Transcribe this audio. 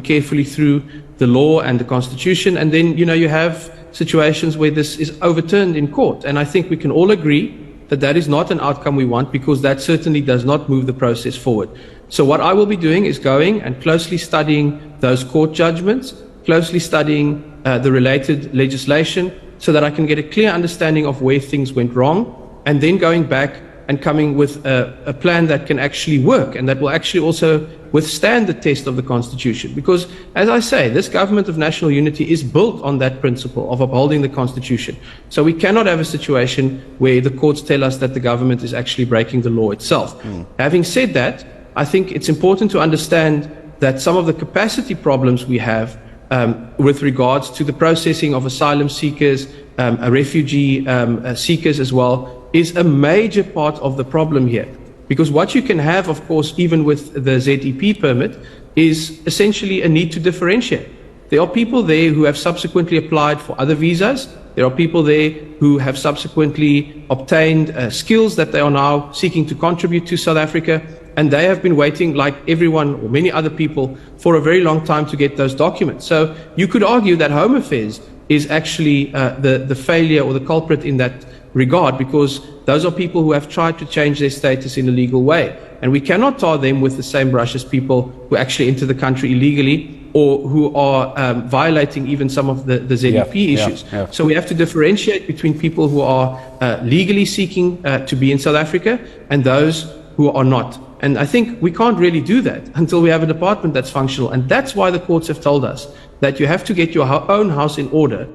carefully through the law and the constitution, and then you have situations where this is overturned in court. And I think we can all agree that that is not an outcome we want, because that certainly does not move the process forward. So what I will be doing is going and closely studying those court judgments, closely studying the related legislation, so that I can get a clear understanding of where things went wrong, and then going back and coming with a plan that can actually work and that will actually also withstand the test of the Constitution. Because, as I say, this government of national unity is built on that principle of upholding the Constitution. So we cannot have a situation where the courts tell us that the government is actually breaking the law itself. Having said that, I think it's important to understand that some of the capacity problems we have with regards to the processing of asylum seekers, refugee seekers as well, is a major part of the problem here. Because what you can have, of course, even with the ZEP permit, is essentially a need to differentiate. There are people there who have subsequently applied for other visas. There are people there who have subsequently obtained skills that they are now seeking to contribute to South Africa. And they have been waiting, like everyone or many other people, for a very long time to get those documents. So you could argue that Home Affairs is actually the failure or the culprit in that regard, because those are people who have tried to change their status in a legal way. And we cannot tar them with the same brush as people who actually enter the country illegally or who are violating even some of the ZEP issues. So we have to differentiate between people who are legally seeking to be in South Africa and those who are not. And I think we can't really do that until we have a department that's functional. And that's why the courts have told us that you have to get your own house in order